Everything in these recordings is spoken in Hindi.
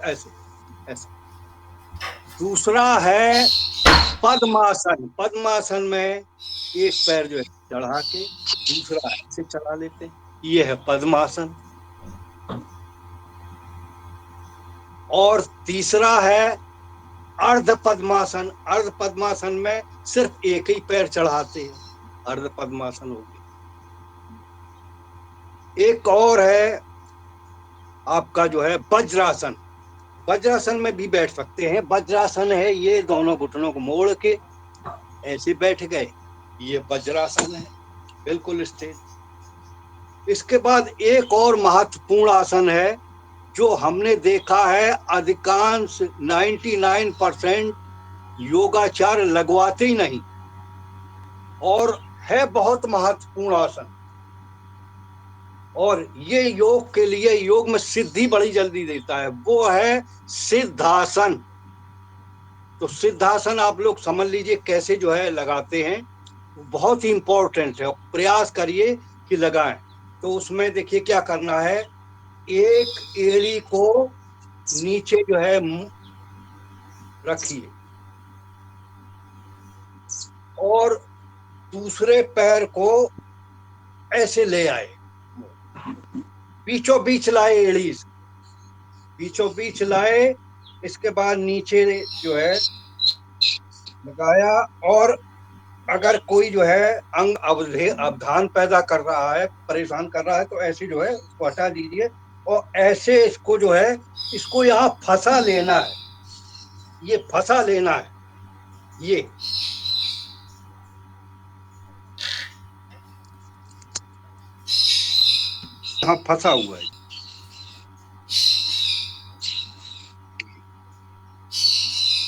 ऐसे ऐसे। दूसरा है पद्मासन। पद्मासन में एक पैर जो है चढ़ा के दूसरा ऐसे चढ़ा लेते हैं, ये है पद्मासन। और तीसरा है अर्ध पद्मासन। अर्ध पद्मासन में सिर्फ एक ही पैर चढ़ाते हैं, अर्ध पद्मासन हो गया। एक और है आपका जो है वज्रासन। वज्रासन में भी बैठ सकते हैं। वज्रासन है ये दोनों घुटनों को मोड़ के ऐसे बैठ गए, ये वज्रासन है, बिल्कुल स्थिर। इसके बाद एक और महत्वपूर्ण आसन है जो हमने देखा है अधिकांश 99% योगाचार्य लगवाते ही नहीं, और है बहुत महत्वपूर्ण आसन, और ये योग के लिए, योग में सिद्धि बड़ी जल्दी देता है, वो है सिद्धासन। तो सिद्धासन आप लोग समझ लीजिए कैसे जो है लगाते हैं, बहुत ही इंपॉर्टेंट है, प्रयास करिए कि लगाएं। तो उसमें देखिए क्या करना है, एक एड़ी को नीचे जो है रखिए और दूसरे पैर को ऐसे ले आए, बीचों बीच लाए, एड़ी से बीचों बीच लाए। इसके बाद नीचे जो है लगाया, और अगर कोई जो है अंग अवधान पैदा कर रहा है, परेशान कर रहा है, तो ऐसे जो है उसको हटा दीजिए, और ऐसे इसको जो है, इसको यहाँ फंसा लेना है, ये फंसा लेना है, ये यहाँ फंसा हुआ है।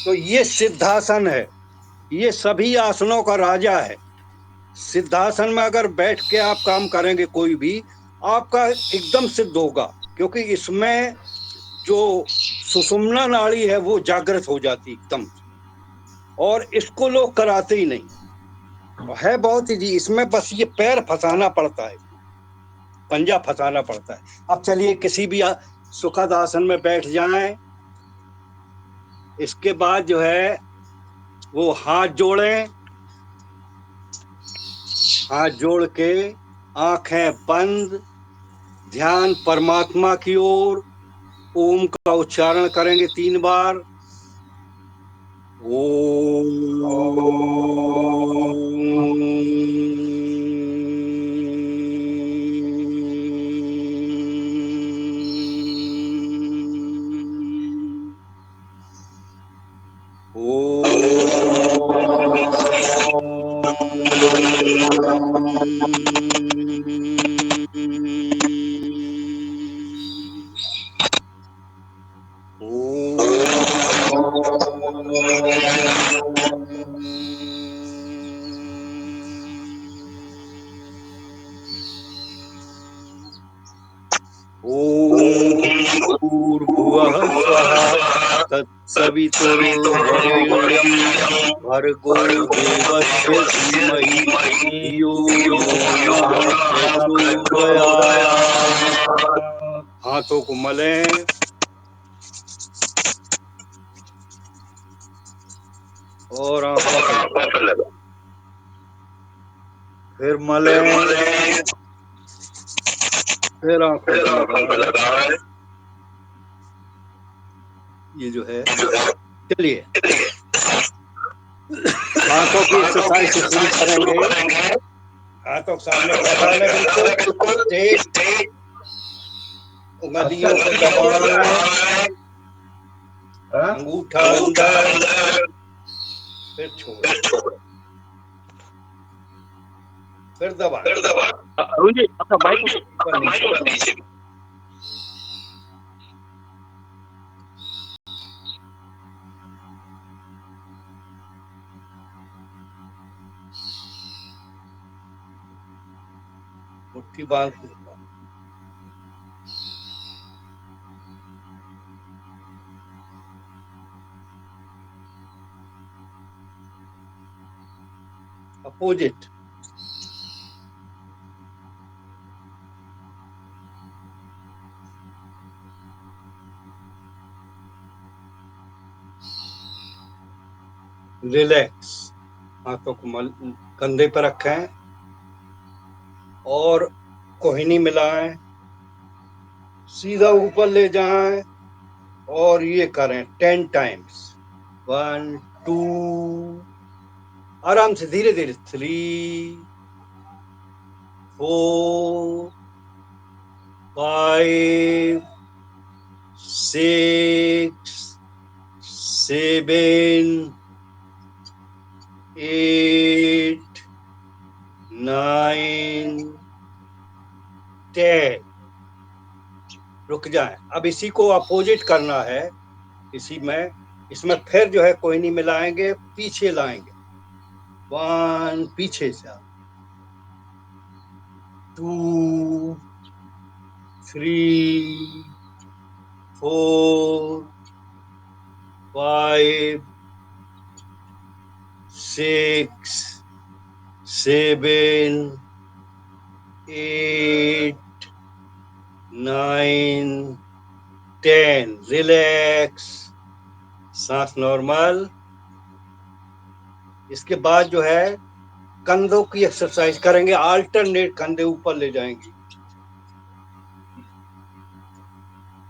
तो ये सिद्धासन है, ये सभी आसनों का राजा है। सिद्धासन में अगर बैठ के आप काम करेंगे कोई भी, आपका एकदम सिद्ध होगा, क्योंकि इसमें जो सुषुम्ना नाड़ी है वो जागृत हो जाती एकदम, और इसको लोग कराते ही नहीं। है बहुत ही, इसमें बस ये पैर फंसाना पड़ता है, पंजा फंसाना पड़ता है। अब चलिए किसी भी सुखद आसन में बैठ जाएं। इसके बाद जो है वो हाथ जोड़ें, हाथ जोड़ के आंखें बंद, ध्यान परमात्मा की ओर, ओम का उच्चारण करेंगे 3 बार। भूर्भुवः स्वः तत्सवितुर्वरेण्यं भर्गो देवस्य धीमहि धियो यो नः प्रचोदयात्। हाथों को मलें और आंखों पे लगाएं, फिर मलें, फिर आंखों पे लगाएं। ये जो है, चलिए हाथों की एक्सरसाइज से शुरू करेंगे। हाथों के सामने बैठा लें, बिल्कुल तेज, उंगलियों को दबाएं, अंगूठा अंदर, फिर छोड़ें, फिर दबाएं। अरुण जी अपना बाइक ऊपर नीचे। मुट्ठी बांध के अपोजिट। रिलैक्स। हाथों को कंधे पर रखें और कोहनी मिलाएं, सीधा ऊपर ले जाएं और ये करें 10 टाइम्स। 1 2, आराम से धीरे धीरे। 3 4 5 6 7 8 9 10। रुक जाए। अब इसी को अपोजिट करना है। इसमें फिर जो है कोहनी मिलाएंगे, पीछे लाएंगे। 1 पीछे से, 2 3 4 5 6 7 8 9 10। रिलैक्स, सांस नॉर्मल। इसके बाद जो है कंधों की एक्सरसाइज करेंगे, अल्टरनेट कंधे ऊपर ले जाएंगे।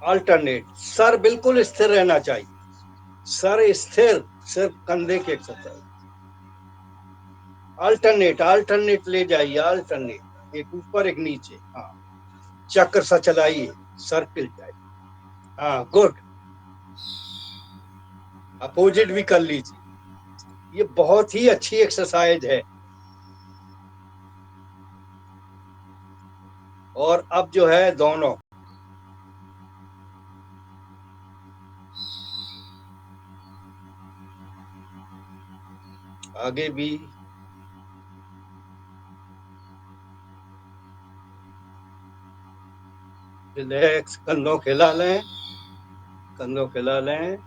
अल्टरनेट, सर बिल्कुल स्थिर रहना चाहिए। सर स्थिर, सिर्फ कंधे की एक्सरसाइज। अल्टरनेट ले जाइए, अल्टरनेट, एक ऊपर एक नीचे। हाँ, चक्र सा चलाइए, सर्किल टाइप। हाँ, गुड। अपोजिट भी कर लीजिए। ये बहुत ही अच्छी एक्सरसाइज है। और अब जो है दोनों आगे भी रिलैक्स, कंधों हिला लें, कंधों हिला लें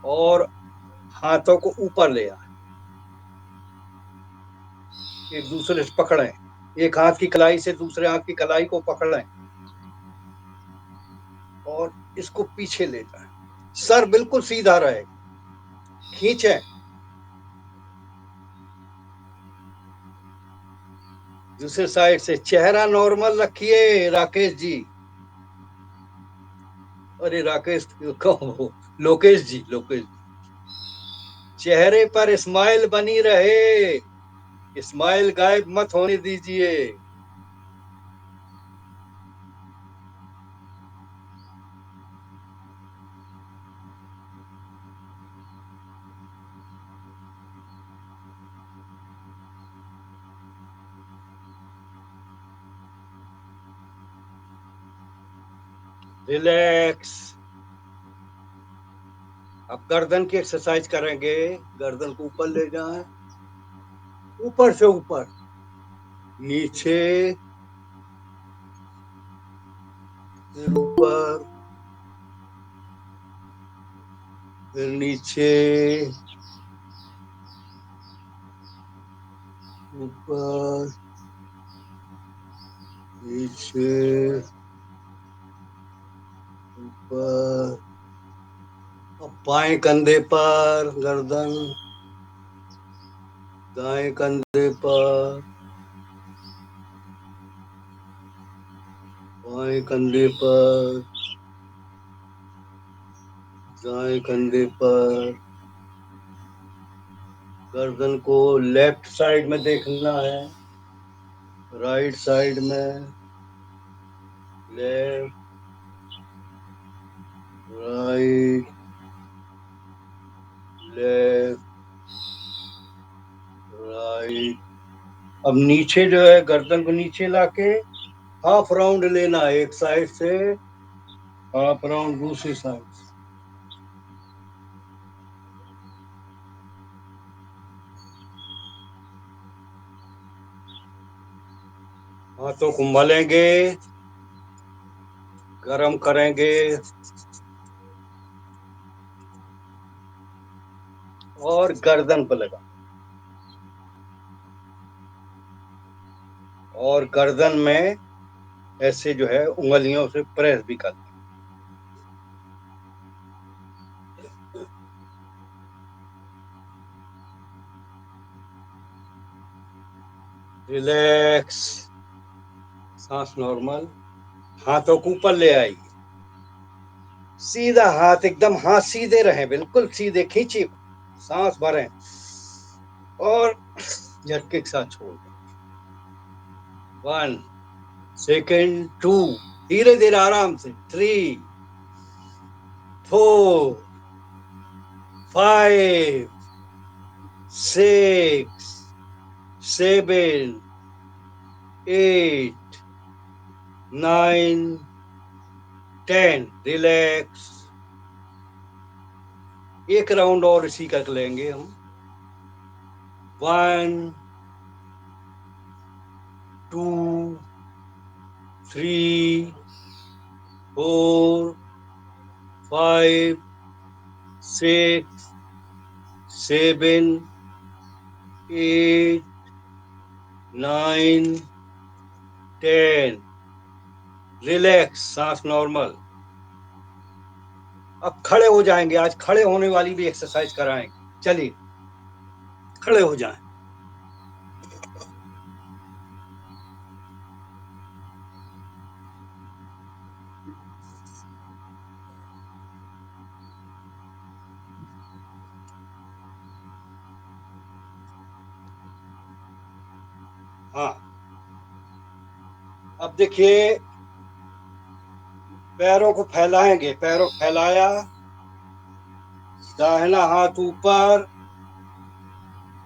और हाथों को ऊपर ले आए, एक दूसरे से पकड़ें। एक हाथ की कलाई से दूसरे हाथ की कलाई को पकड़ें और इसको पीछे ले जाएं। सर बिल्कुल सीधा रहे, खींचें। दूसरे साइड से चेहरा नॉर्मल रखिए राकेश जी। अरे राकेश कहो, लोकेश जी, लोकेश जी। चेहरे पर स्माइल बनी रहे, स्माइल गायब मत होने दीजिए। रिलैक्स। अब गर्दन की एक्सरसाइज करेंगे। गर्दन को ऊपर ले जाएं, ऊपर से ऊपर, नीचे, फिर ऊपर, फिर नीचे, ऊपर, नीचे, ऊपर। अब बाएं कंधे पर गर्दन, दाएं कंधे पर, बाएं कंधे पर, दाएं कंधे पर। गर्दन को लेफ्ट साइड में देखना है, राइट साइड में, लेफ्ट, राइट, लेफ्ट, राइट। अब नीचे जो है गर्दन को नीचे लाके हाफ राउंड लेना है, एक साइड से हाफ राउंड दूसरी साइड से। हाथों को मलेंगे, गरम करेंगे और गर्दन पर लगा, और गर्दन में ऐसे जो है उंगलियों से प्रेस भी कर। रिलैक्स, सांस नॉर्मल, हाथों को ऊपर ले आइए, सीधा हाथ, एकदम हाथ सीधे रहे, बिल्कुल सीधे, खींचिए, सांस भरें और झटके के साथ छोड़ दें। 1 सेकेंड, 2, धीरे धीरे आराम से, 3 4 5 6 7 8 9 10। रिलैक्स, एक राउंड और इसी का लेंगे हम। 1 2 3 4 5 6 7 8 9 10। रिलैक्स, सांस नॉर्मल। अब खड़े हो जाएंगे, आज खड़े होने वाली भी एक्सरसाइज कराएंगे। चलिए खड़े हो जाएं। हाँ, अब देखिए, पैरों को फैलाएंगे, पैरों को फैलाया, दाहिना हाथ ऊपर,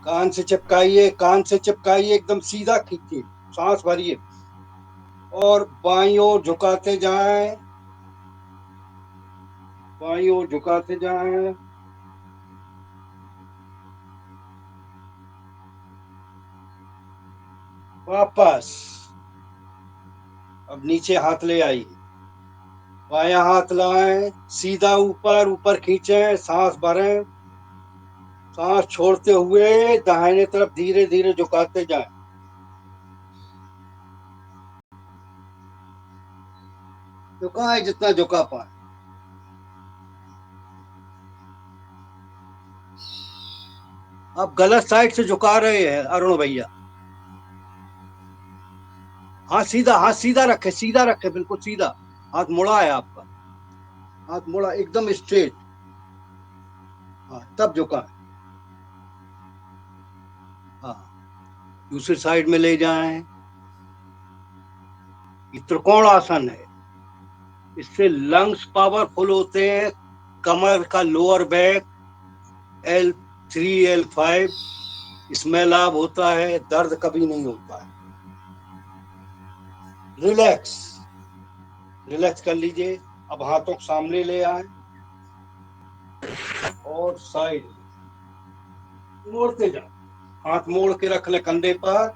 कान से चिपकाइए, कान से चिपकाइए, एकदम सीधा खींचिए, सांस भरिए और बाईं ओर झुकाते जाएं, बाईं ओर झुकाते जाएं। वापस, अब नीचे हाथ ले आइए, बायां हाथ लाएं, सीधा ऊपर, ऊपर खींचें, सांस भरें, सांस छोड़ते हुए दाहिने तरफ धीरे धीरे झुकाते जाएं। झुकाएं जितना झुका पाए। आप गलत साइड से झुका रहे हैं अरुण भैया। हाथ सीधा रखे, सीधा रखे, बिल्कुल सीधा। हाथ मुड़ा है आपका, हाथ मुड़ा एकदम स्ट्रेट। हाँ, तब झुका। हाँ, दूसरी साइड में ले जाएं। ये त्रिकोण आसन है, इससे लंग्स पावरफुल होते हैं, कमर का लोअर बैक, L3 L5, इसमें लाभ होता है, दर्द कभी नहीं होता है। रिलैक्स, रिलैक्स कर लीजिए। अब हाथों को सामने ले आए और साइड मोड़ते जाओ, हाथ मोड़ के रख ले कंधे पर,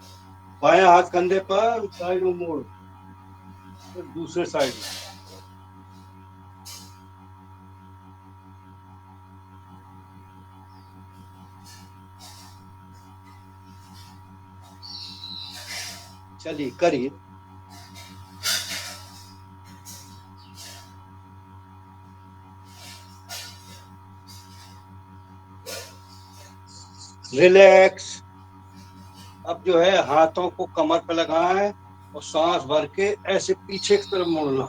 बायां हाथ कंधे पर, साइड में मोड़, फिर दूसरे साइड में। चलिए करिए। रिलैक्स। अब जो है हाथों को कमर पे लगाएं और सांस भर के ऐसे पीछे की तरफ मोड़ना,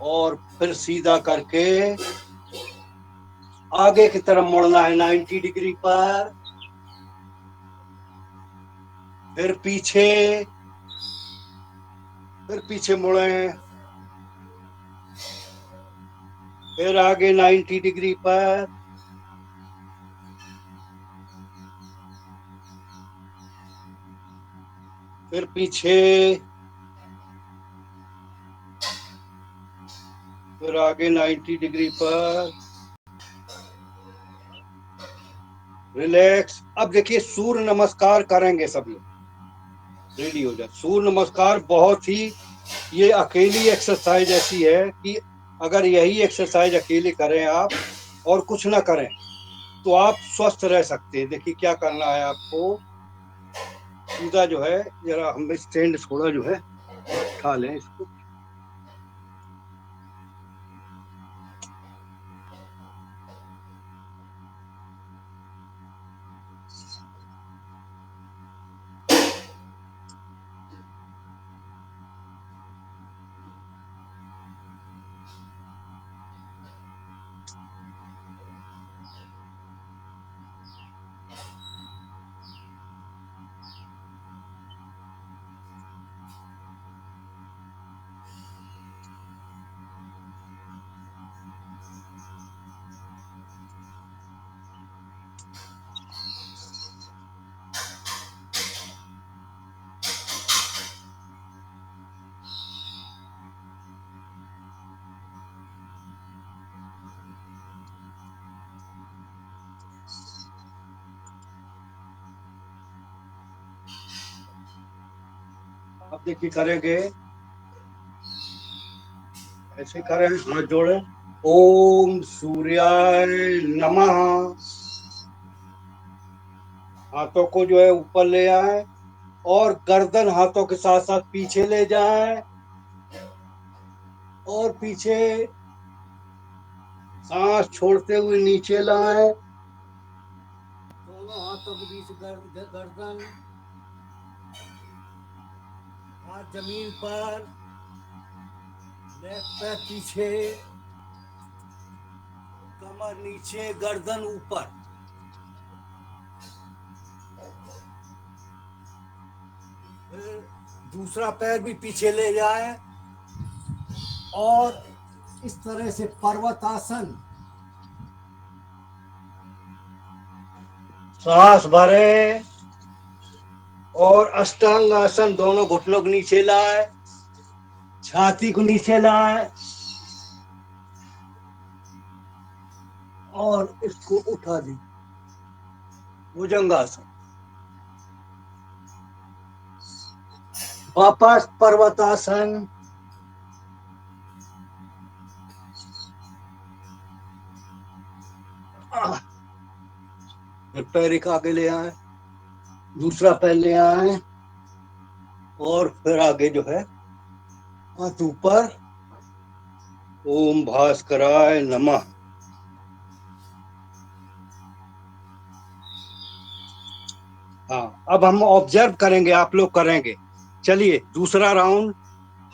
और फिर सीधा करके आगे की तरफ मुड़ना है 90 डिग्री पर, फिर पीछे मुड़े, फिर आगे 90 डिग्री पर, फिर पीछे, फिर आगे 90 डिग्री पर। रिलैक्स। अब देखिए सूर्य नमस्कार करेंगे सब लोग, रेडी हो जाए। सूर्य नमस्कार बहुत ही, ये अकेली एक्सरसाइज ऐसी है कि अगर यही एक्सरसाइज अकेले करें आप और कुछ ना करें तो आप स्वस्थ रह सकते हैं। देखिए क्या करना है आपको, सीधा जो है, जरा हम स्टैंड थोड़ा जो है उठा लें इसको, अब देखिए करेंगे, ऐसे करें, हाथ जोड़े, ओम सूर्याय नमः। हाथों को जो है ऊपर ले आए और गर्दन हाथों के साथ साथ पीछे ले जाए और पीछे सांस छोड़ते हुए नीचे लाए, दोनों हाथों के बीच गर्दन, हाथ जमीन पर, लेफ्ट पैर पीछे, कमर नीचे, गर्दन ऊपर। फिर दूसरा पैर भी पीछे ले जाए और इस तरह से पर्वतासन, सांस भरे और अष्टांग आसन, दोनों घुटनों को नीचे लाए, छाती को नीचे लाए और इसको उठा दी, भुजंगासन। वापस पर्वतासन, पैर एक आगे ले आए, दूसरा पैर ले आए और फिर आगे जो है हाथ ऊपर, ओम भास्कराय नमः। हाँ, अब हम ऑब्जर्व करेंगे, आप लोग करेंगे। चलिए दूसरा राउंड,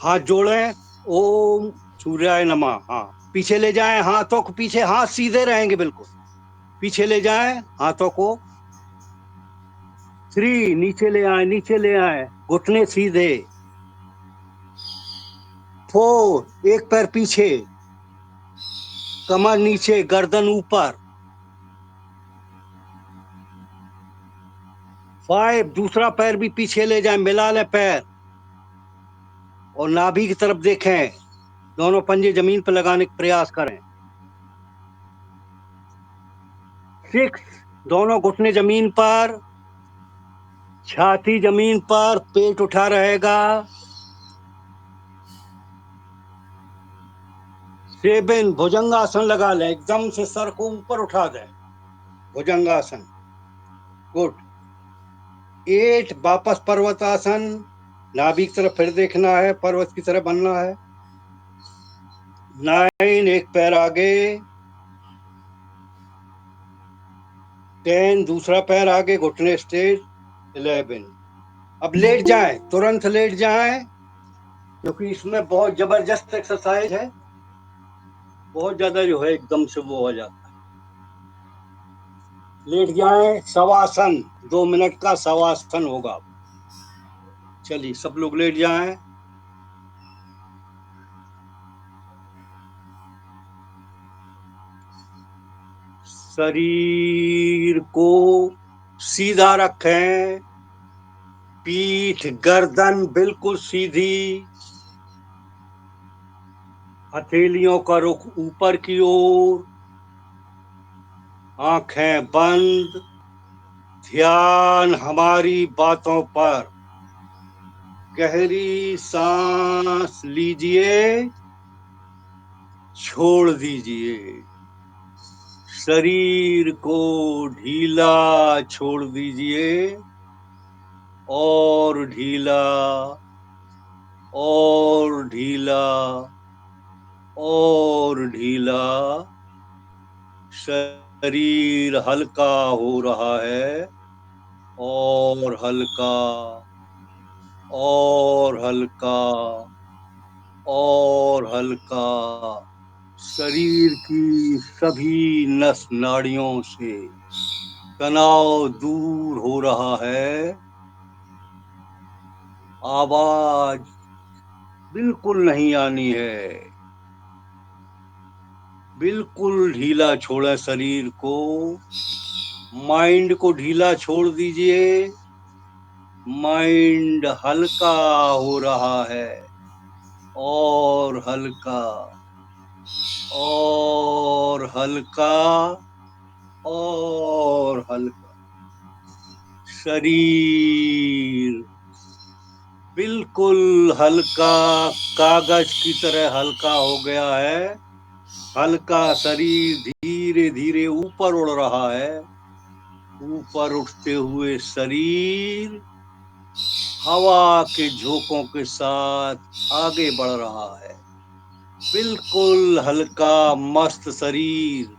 हाथ जोड़ें, ओम सूर्याय नमः। हाँ, पीछे ले जाएं हाथों को, पीछे हाथ सीधे रहेंगे बिल्कुल, पीछे ले जाएं हाथों को, 3 नीचे ले आए, नीचे ले आए, घुटने सीधे, 4 एक पैर पीछे, कमर नीचे, गर्दन ऊपर, 5 दूसरा पैर भी पीछे ले जाएं, मिला लें पैर और नाभि की तरफ देखें, दोनों पंजे जमीन पर लगाने का प्रयास करें। 6 दोनों घुटने जमीन पर, छाती जमीन पर, पेट उठा रहेगा। 7 भुजंगासन लगा लें, एकदम से सर को ऊपर उठा दें, भुजंगासन, गुड। 8 वापस पर्वतासन, नाभि की तरफ फिर देखना है, पर्वत की तरफ बनना है। 9 एक पैर आगे, 10 दूसरा पैर आगे, घुटने स्ट्रेट, 11 अब लेट जाएं, तुरंत लेट जाएं, क्योंकि इसमें बहुत जबरदस्त एक्सरसाइज है, बहुत ज्यादा जो है एकदम से वो हो जाता है। लेट जाएं, शवासन, 2 मिनट का शवासन होगा। चलिए सब लोग लेट जाएं। शरीर को सीधा रखें, पीठ गर्दन बिल्कुल सीधी, हथेलियों का रुख ऊपर की ओर, आंखें बंद, ध्यान हमारी बातों पर। गहरी सांस लीजिए, छोड़ दीजिए, शरीर को ढीला छोड़ दीजिए और ढीला और ढीला और ढीला। शरीर हल्का हो रहा है और हल्का और हल्का और हल्का। शरीर की सभी नस नाड़ियों से तनाव दूर हो रहा है। आवाज बिल्कुल नहीं आनी है, बिल्कुल ढीला छोड़े शरीर को, माइंड को ढीला छोड़ दीजिए, माइंड हल्का हो रहा है और हल्का और हल्का और हल्का। शरीर बिल्कुल हल्का, कागज की तरह हल्का हो गया है। हल्का शरीर धीरे धीरे ऊपर उड़ रहा है। ऊपर उठते हुए शरीर हवा के झोंकों के साथ आगे बढ़ रहा है। बिल्कुल हल्का मस्त शरीर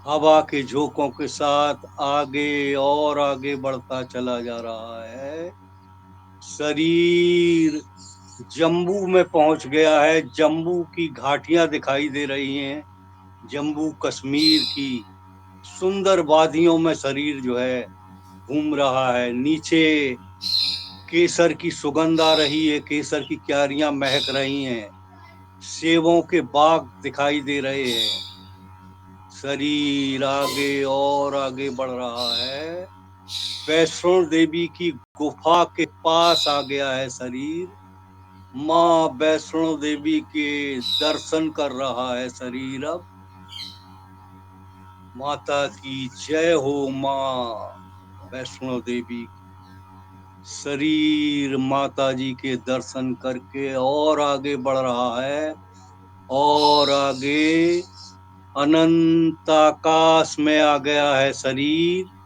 हवा के झोंकों के साथ आगे और आगे बढ़ता चला जा रहा है। शरीर जम्बू में पहुंच गया है। जम्बू की घाटियां दिखाई दे रही हैं। जम्मू कश्मीर की सुंदर वादियों में शरीर जो है घूम रहा है। नीचे केसर की सुगंध आ रही है। केसर की क्यारियां महक रही हैं। सेबों के बाग दिखाई दे रहे हैं। शरीर आगे और आगे बढ़ रहा है। वैष्णो देवी की गुफा के पास आ गया है शरीर। माँ वैष्णो देवी के दर्शन कर रहा है शरीर अब। माता की जय हो माँ वैष्णो देवी। शरीर माता जी के दर्शन करके और आगे बढ़ रहा है और आगे अनंत आकाश में आ गया है शरीर।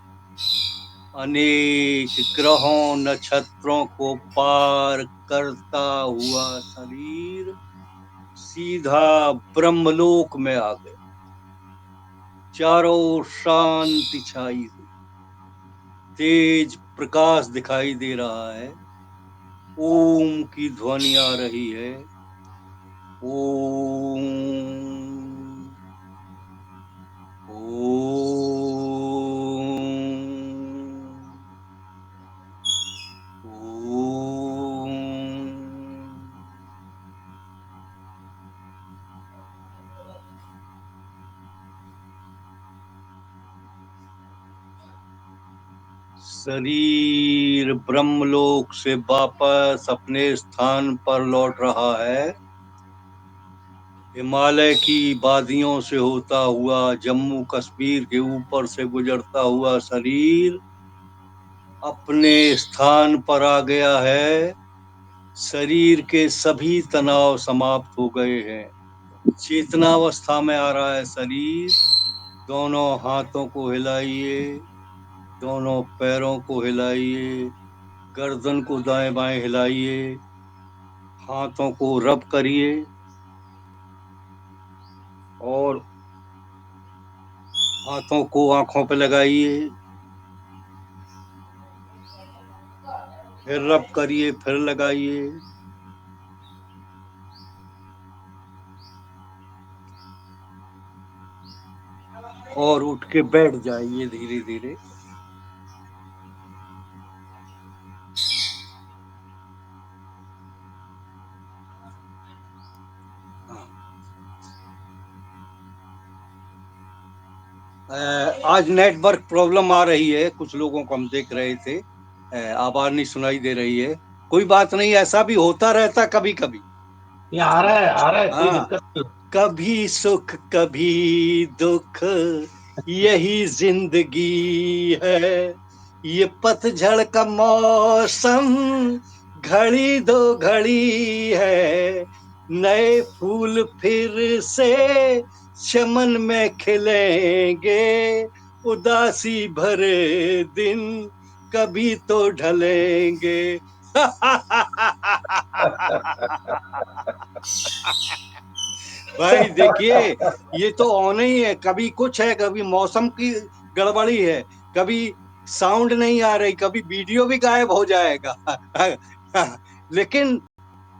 अनेक ग्रहों नक्षत्रों को पार करता हुआ शरीर सीधा ब्रह्मलोक में आ गया। चारों ओर शांति छाई हुई। तेज प्रकाश दिखाई दे रहा है। ओम की ध्वनि आ रही है। ओम ओम ओम। शरीर ब्रह्मलोक से वापस अपने स्थान पर लौट रहा है। हिमालय की वादियों से होता हुआ जम्मू कश्मीर के ऊपर से गुजरता हुआ शरीर अपने स्थान पर आ गया है। शरीर के सभी तनाव समाप्त हो गए हैं। चेतनावस्था में आ रहा है शरीर। दोनों हाथों को हिलाइए। दोनों पैरों को हिलाइए। गर्दन को दाएं बाएं हिलाइए। हाथों को रब करिए और हाथों को आंखों पे लगाइए। फिर रब करिए, फिर लगाइए। और उठ के बैठ जाइए धीरे धीरे। आज नेटवर्क प्रॉब्लम आ रही है। कुछ लोगों को हम देख रहे थे, आवाज नहीं सुनाई दे रही है। कोई बात नहीं, ऐसा भी होता रहता कभी कभी। ये आ रहा है कोई हाँ, दिक्कत नहीं। कभी सुख कभी दुख, यही जिंदगी है। ये पतझड़ का मौसम घड़ी दो घड़ी है। नए फूल फिर से चमन में खिलेंगे। उदासी भरे दिन कभी तो ढलेंगे। भाई देखिए, ये तो ऑन ही है। कभी कुछ है, कभी मौसम की गड़बड़ी है, कभी साउंड नहीं आ रही, कभी वीडियो भी गायब हो जाएगा। लेकिन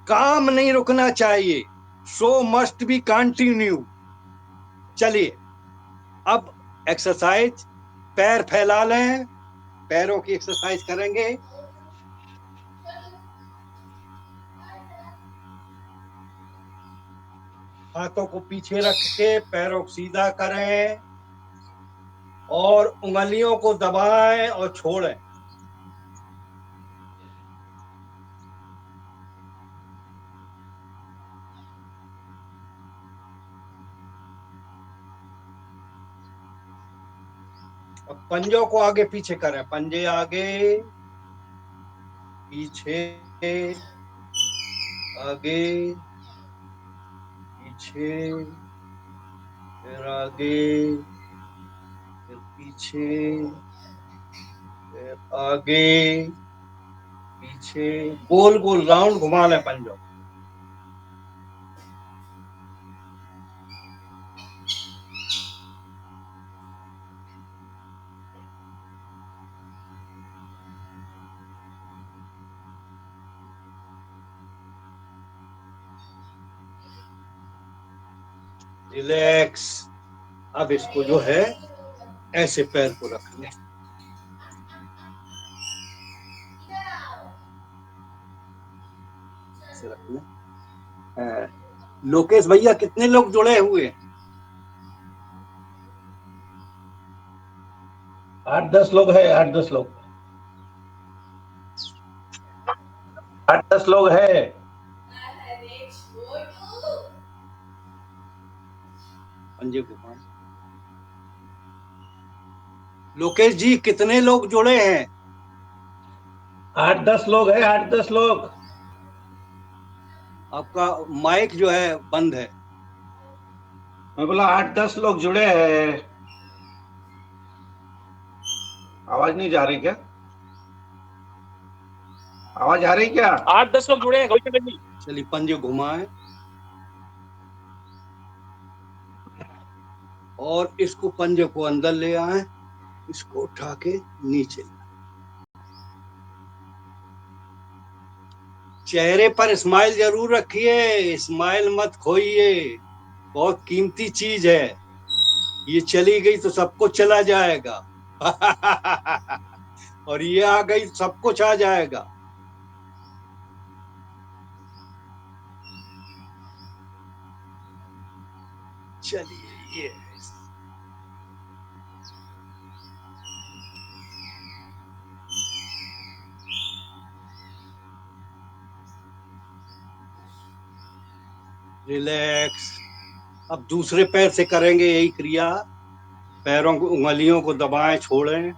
काम नहीं रुकना चाहिए। Show must be continue. चलिए अब एक्सरसाइज। पैर फैला लें। पैरों की एक्सरसाइज करेंगे। हाथों को पीछे रख के पैरों को सीधा करें और उंगलियों को दबाएं और छोड़ें। अब पंजों को आगे पीछे करें। पंजे आगे पीछे आगे पीछे, फिर आगे, फिर पीछे, फिर आगे पीछे, गोल गोल राउंड घुमा लें पंजों। रिलैक्स। अब इसको जो है ऐसे पैर को रख लें, ऐसे रख लें। लोकेश भैया कितने लोग जुड़े हुए हैं? 8-10 लोग है, 8-10 लोग, 8-10 लोग है। पंजे घुमा। लोकेश जी कितने लोग जुड़े हैं? 8-10 लोग है, 8-10 लोग। आपका माइक जो है बंद है। मैं बोला 8-10 लोग जुड़े हैं। आवाज नहीं जा रही क्या? आवाज आ रही क्या? 8-10 लोग जुड़े हैं गौरी जी। चलिए पंजे घुमाएं और इसको पंजे को अंदर ले आए, इसको उठा के नीचे लाएं। चेहरे पर स्माइल जरूर रखिए, स्माइल मत खोइए, बहुत कीमती चीज है। ये चली गई तो सब कुछ चला जाएगा। और ये आ गई तो सब कुछ आ जाएगा। चलिए ये रिलैक्स। अब दूसरे पैर से करेंगे यही क्रिया। पैरों को, उंगलियों को दबाएं, छोड़ें।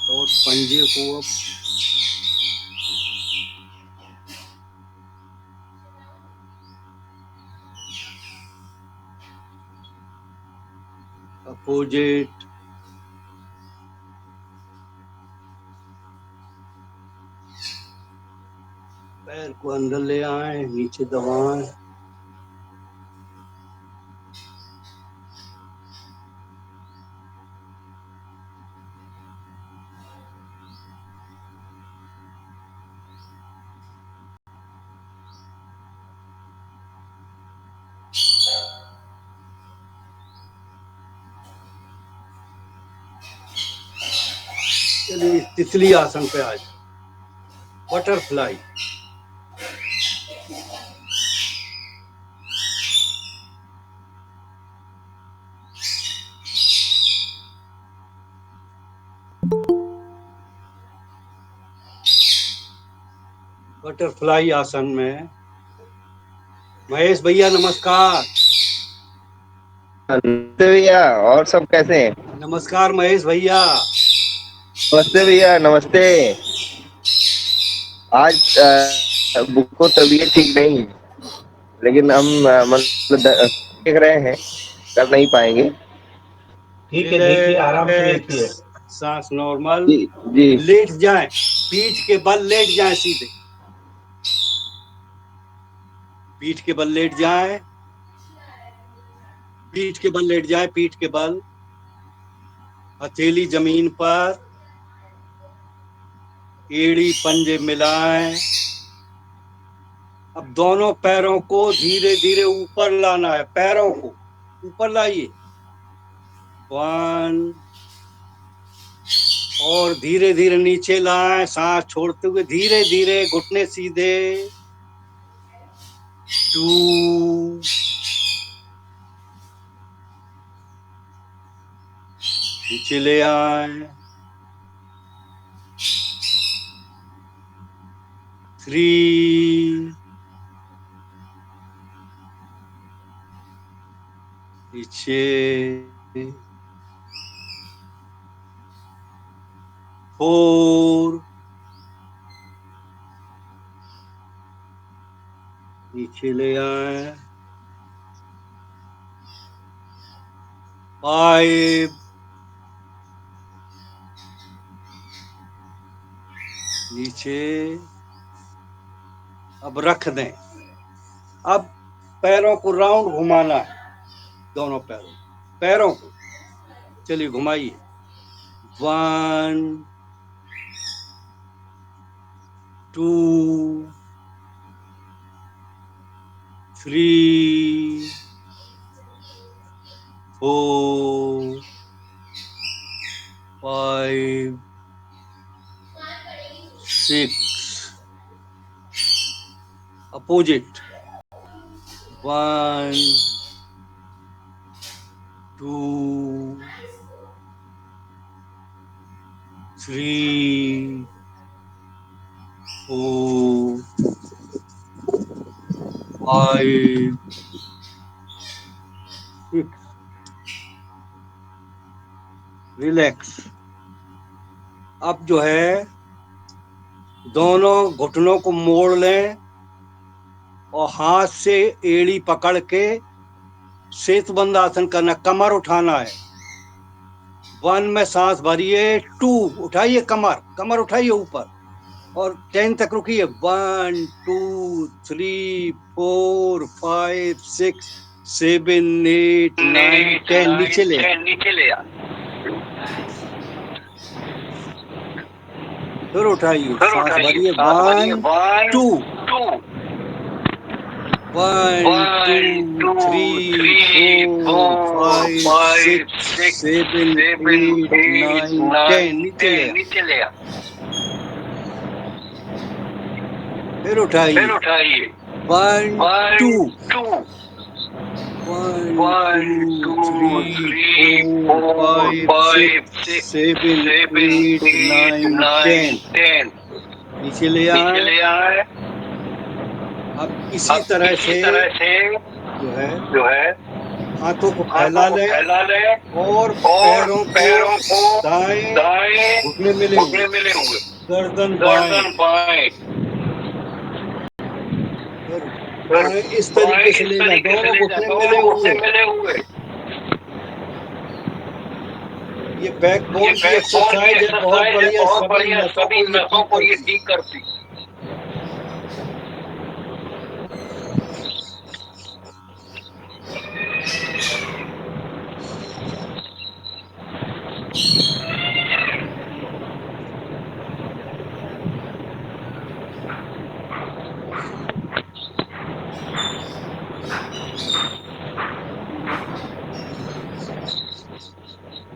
और पंजे को अपोजिट, पैर को अंदर ले आए, नीचे दबाएं। चलिए तितली आसन पे आ जाए, बटरफ्लाई। बटरफ्लाई आसन में महेश भैया नमस्कार। नमस्ते भैया, और सब कैसे हैं? नमस्कार महेश भैया। नमस्ते भैया, नमस्ते। आज बुक को तबीयत ठीक नहीं, लेकिन हम मतलब देख रहे हैं, कर नहीं पाएंगे। ठीक है, देखिए, आराम से रिलैक्स, देखिए। सांस नॉर्मल। जी जी। लेट जाएं, पीठ के बल लेट जाएं सीधे, पीठ के बल लेट जाएं, पीठ के बल लेट जाए, पीठ के बल, हथेली जमीन पर, एड़ी पंजे मिलाएं। अब दोनों पैरों को धीरे धीरे ऊपर लाना है, पैरों को ऊपर लाइए। 1 और धीरे धीरे नीचे लाएं, सांस छोड़ते हुए धीरे धीरे, घुटने सीधे। 2 नीचे ले आए। 3 नीचे नीचे, 4, नीचे ले आए, 5, नीचे, अब रख दें। अब पैरों को राउंड घुमाना है, दोनों पैरों को। चलिए घुमाइए। 1, 2, 3, 4, 5, 6, opposite, 1, 2, 3, 4, 5, 6, रिलैक्स। अब जो है दोनों घुटनों को मोड़ लें और हाथ से एड़ी पकड़ के सेतुबंद आसन करना, कमर उठाना है। 1 में सांस भरिए, 2 उठाइए, कमर उठाइए ऊपर और 10 तक रुकिए। 1, 2, 3, 4, 5, 6, 7, 8, 9, 10 नीचे ले आ। फिर उठाइए, सांस भरिए। 1, 2, 1, 2, 3, 4, 5, 6, 7, 8, 9, 10 नीचे ले आ। फिर उठाइए। 1, 2, 1, 2, 3, 4, 5, 6, 7, 8, 9, 10 नीचे ले आए। अब इसी तरह से जो है हाथों को फैला लें और पैरों को दाएं घुटने मिले हुए, गर्दन बाएं, इस तरीके से ले जाए, दोनों घुटने मिले हुए। ये बैकबोन की एक्सरसाइज है, बहुत बढ़िया, सभी नसों को ये ठीक करती।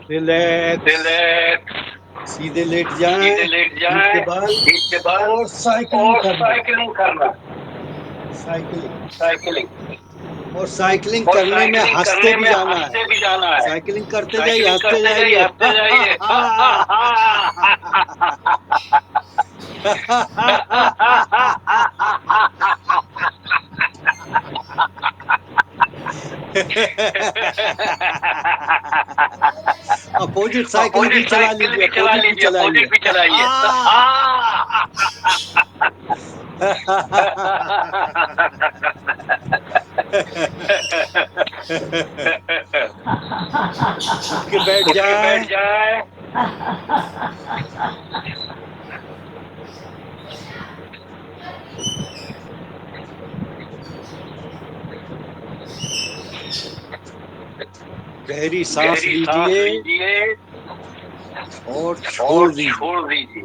रिलैक्स, सीधे लेट जाएं, पीठ के बल और साइकिलिंग करना। साइकिलिंग करने में हंसते भी जाना है। साइकिलिंग करते जाइए, हंसते जाइए। अपोजिट साइकिल भी चला लीजिए, अपोजिट भी चलाइए। उठ के बैठ जाए। गहरी सांस लीजिए और छोड़ दीजिए।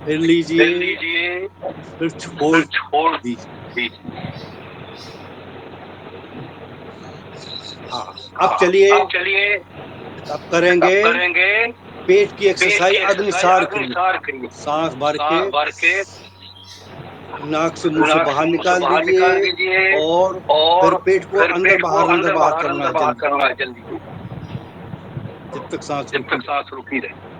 फिर लीजिए, फिर छोड़ दीजिए। हाँ, अब चलिए, अब करेंगे पेट की एक्सरसाइज। अग्निसार करिए, सांस भर के नाक से मुंह से बाहर निकाल दीजिए और फिर पेट को अंदर बाहर करना है जल्दी, जब तक सांस रुकी रहे।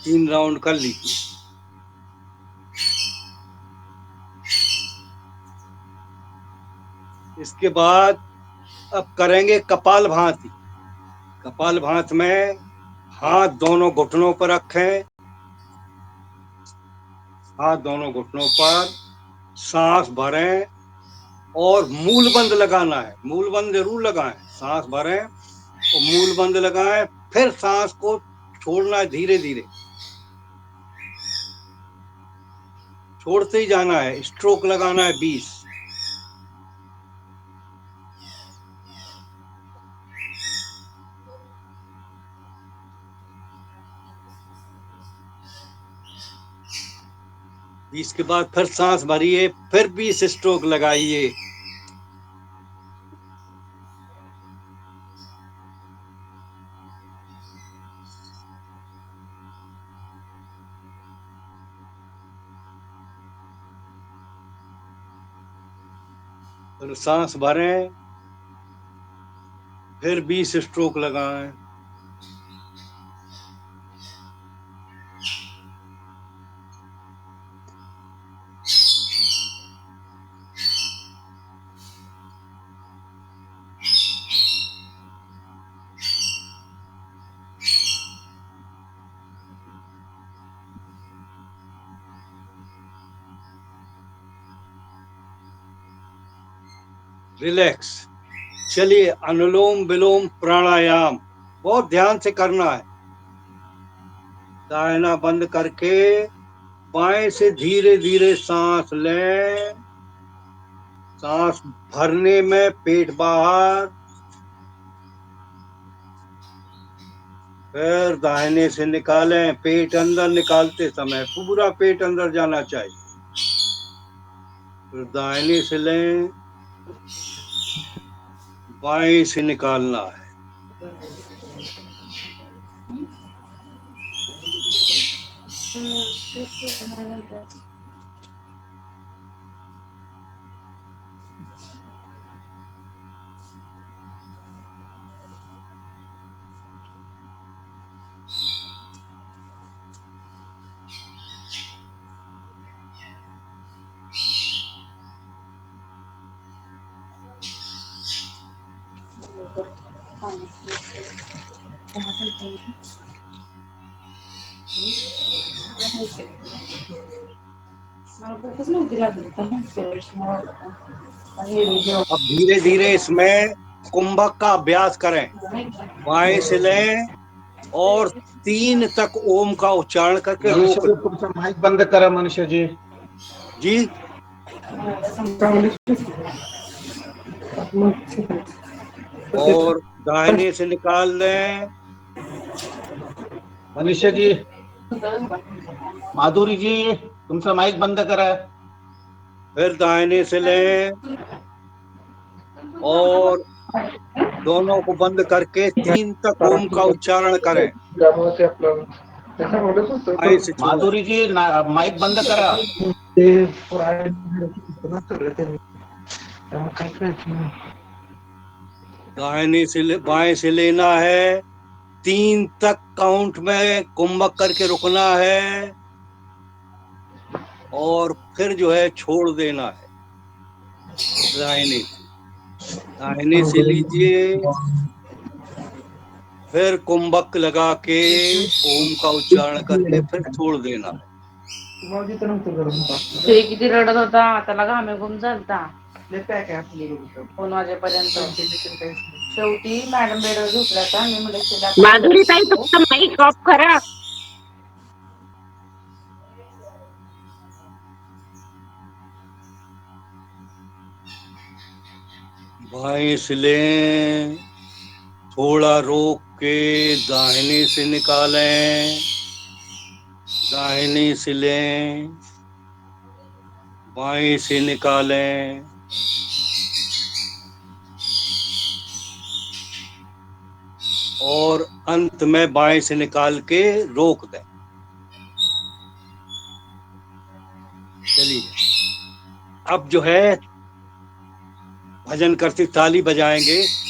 3 राउंड कर लीजिए। इसके बाद अब करेंगे कपालभाति। कपालभाति में हाथ दोनों घुटनों पर रखें, हाथ दोनों घुटनों पर, सांस भरें और मूल बंद लगाना है। मूल बंद जरूर लगाएं, सांस भरें और मूल बंद लगाएं, फिर सांस को छोड़ना है, धीरे धीरे छोड़ते ही जाना है। स्ट्रोक लगाना है 20। इसके बाद फिर सांस भरिए, फिर 20 स्ट्रोक लगाइए। फिर सांस भरें, फिर 20 स्ट्रोक लगाएं। रिलैक्स। चलिए, अनुलोम विलोम प्राणायाम बहुत ध्यान से करना है। दाहिना बंद करके बाएं से धीरे धीरे सांस लें। सांस भरने में पेट बाहर, फिर दाहिने से निकालें। पेट अंदर निकालते समय पूरा पेट अंदर जाना चाहिए। फिर दाहिने से लें, बाएं से निकालना है। अब धीरे धीरे इसमें कुंभक का अभ्यास करें। बाएं से लें और 3 तक ओम का उच्चारण करके मनुष्य रोक जी, तुमचा माइक बंद करा मनुष्य जी। जी। और दाहिने से निकाल दें। मनुष्य जी, माधुरी जी, तुमचा माइक बंद करा। फिर दाहिने से लें और दोनों को बंद करके 3 तक ओम का उच्चारण करें। बाएं से छोड़ें। माधुरी जी, माइक बंद करा। दाहिने से बाएं से लेना है, 3 तक काउंट में कुंभक करके रुकना है और फिर जो है छोड़ देना है। दाहिने से लीजिए, फिर कुंभक लगा के ओम का उच्चारण करके फिर छोड़ देना है। ते किती रडत होता, त्याला घामेघूम झालता 2 वाजेपर्यंत। शेवटी मॅडम बेडवर झोपल्या होत्या, मी म्हणले माधुरी ताई तुमचा माईक ऑफ करा. बाएं से लें, थोड़ा रोक के दाहिने से निकालें। दाहिने से लें, बाएं से निकालें। और अंत में बाएं से निकाल के रोक दें। चलिए, अब जो है भजन करते ताली बजाएंगे।